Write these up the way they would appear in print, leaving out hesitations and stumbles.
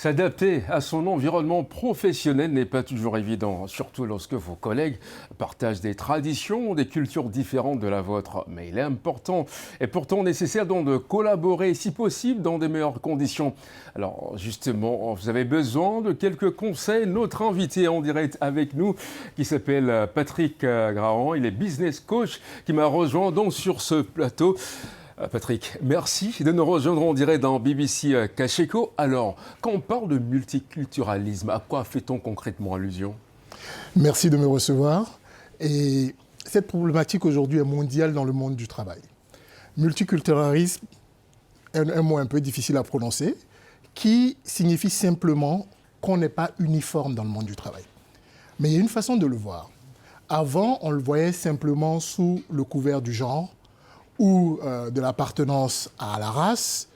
S'adapter à son environnement professionnel n'est pas toujours évident, surtout lorsque vos collègues partagent des traditions ou des cultures différentes de la vôtre. Mais il est important et pourtant nécessaire donc de collaborer, si possible, dans des meilleures conditions. Alors justement, vous avez besoin de quelques conseils. Notre invité en direct avec nous, qui s'appelle Patrick Grahan, il est business coach, qui m'a rejoint donc sur ce plateau. Patrick, merci de nous rejoindre, on dirait, dans BBC Kasheko. Alors, quand on parle de multiculturalisme, à quoi fait-on concrètement allusion? Merci de me recevoir. Et cette problématique aujourd'hui est mondiale dans le monde du travail. Multiculturalisme est un mot un peu difficile à prononcer, qui signifie simplement qu'on n'est pas uniforme dans le monde du travail. Mais il y a une façon de le voir. Avant, on le voyait simplement sous le couvert du genre, ou de l'appartenance à la race.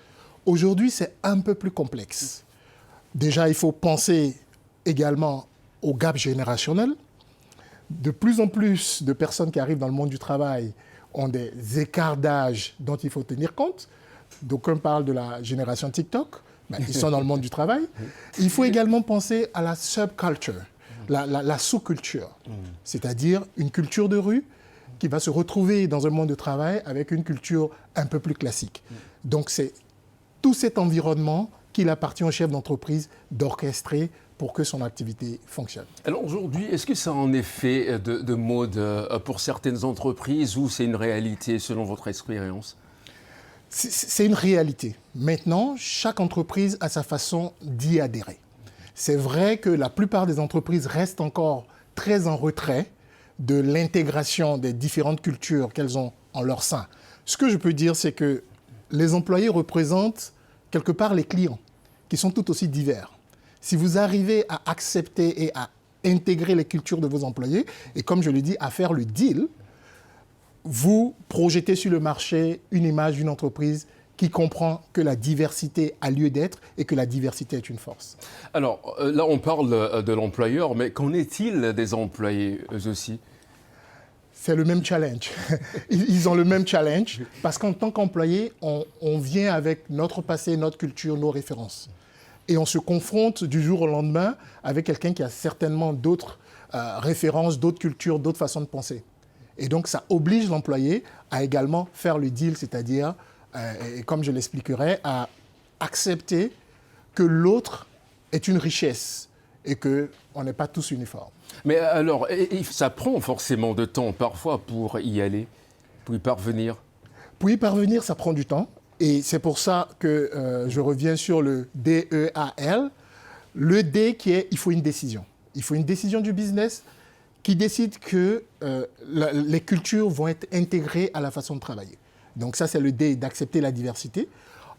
Aujourd'hui, c'est un peu plus complexe. Déjà, il faut penser également au gap générationnel. De plus en plus de personnes qui arrivent dans le monde du travail ont des écarts d'âge dont il faut tenir compte. D'aucuns parlent de la génération TikTok. Ben, ils sont dans le monde du travail. Il faut également penser à la subculture, la sous-culture, c'est-à-dire une culture de rue qui va se retrouver dans un monde de travail avec une culture un peu plus classique. Donc c'est tout cet environnement qu'il appartient au chef d'entreprise d'orchestrer pour que son activité fonctionne. Alors aujourd'hui, est-ce que ça a un effet de mode pour certaines entreprises ou c'est une réalité selon votre expérience? C'est une réalité. Maintenant, chaque entreprise a sa façon d'y adhérer. C'est vrai que la plupart des entreprises restent encore très en retrait de l'intégration des différentes cultures qu'elles ont en leur sein. Ce que je peux dire, c'est que les employés représentent quelque part les clients, qui sont tout aussi divers. Si vous arrivez à accepter et à intégrer les cultures de vos employés, et comme je le dis, à faire le deal, vous projetez sur le marché une image d'une entreprise qui comprend que la diversité a lieu d'être et que la diversité est une force. Alors là, on parle de l'employeur, mais qu'en est-il des employés, eux aussi? C'est le même challenge. Ils ont le même challenge parce qu'en tant qu'employé, on vient avec notre passé, notre culture, nos références. Et on se confronte du jour au lendemain avec quelqu'un qui a certainement d'autres références, d'autres cultures, d'autres façons de penser. Et donc, ça oblige l'employé à également faire le deal, c'est-à-dire, et comme je l'expliquerai, à accepter que l'autre est une richesse et qu'on n'est pas tous uniformes. Mais alors, ça prend forcément de temps parfois pour y aller, pour y parvenir? Pour y parvenir, ça prend du temps. Et c'est pour ça que je reviens sur le DEAL. Le D qui est, il faut une décision. Il faut une décision du business qui décide que les cultures vont être intégrées à la façon de travailler. Donc ça, c'est le D, d'accepter la diversité.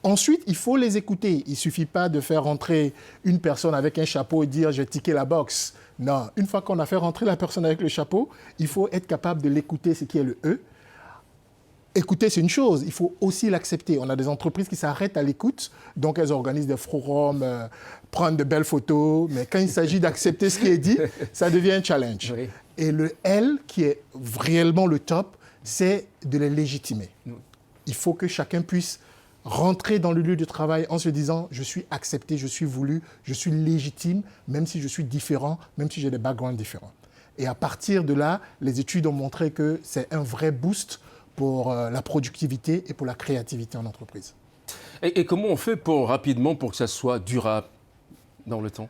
Ensuite, il faut les écouter. Il ne suffit pas de faire rentrer une personne avec un chapeau et dire « j'ai tické la box ». Non, une fois qu'on a fait rentrer la personne avec le chapeau, il faut être capable de l'écouter, ce qui est le E. Écouter, c'est une chose, il faut aussi l'accepter. On a des entreprises qui s'arrêtent à l'écoute, donc elles organisent des forums, prennent de belles photos, mais quand il s'agit d'accepter ce qui est dit, ça devient un challenge. Oui. Et le L, qui est réellement le top, c'est de les légitimer. Il faut que chacun puisse rentrer dans le lieu de travail en se disant « je suis accepté, je suis voulu, je suis légitime, même si je suis différent, même si j'ai des backgrounds différents ». Et à partir de là, les études ont montré que c'est un vrai boost pour la productivité et pour la créativité en entreprise. Et comment on fait rapidement pour que ça soit durable dans le temps?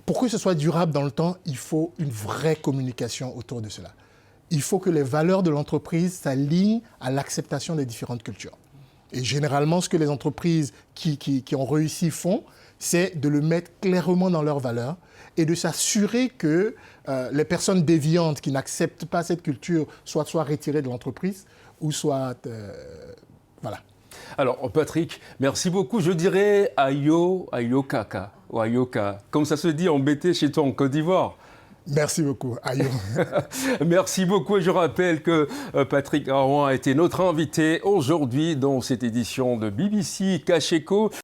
Pour que ce soit durable dans le temps, il faut une vraie communication autour de cela. Il faut que les valeurs de l'entreprise s'alignent à l'acceptation des différentes cultures. Et généralement, ce que les entreprises qui ont réussi font, c'est de le mettre clairement dans leurs valeurs et de s'assurer que les personnes déviantes qui n'acceptent pas cette culture soient retirées de l'entreprise ou soit... voilà. Alors, Patrick, merci beaucoup. Je dirais Ayokaka, ou Ayoka, comme ça se dit en BT chez toi en Côte d'Ivoire. Merci beaucoup, Ayo. Merci beaucoup et je rappelle que Patrick Grahan a été notre invité aujourd'hui dans cette édition de BBC Kasheko.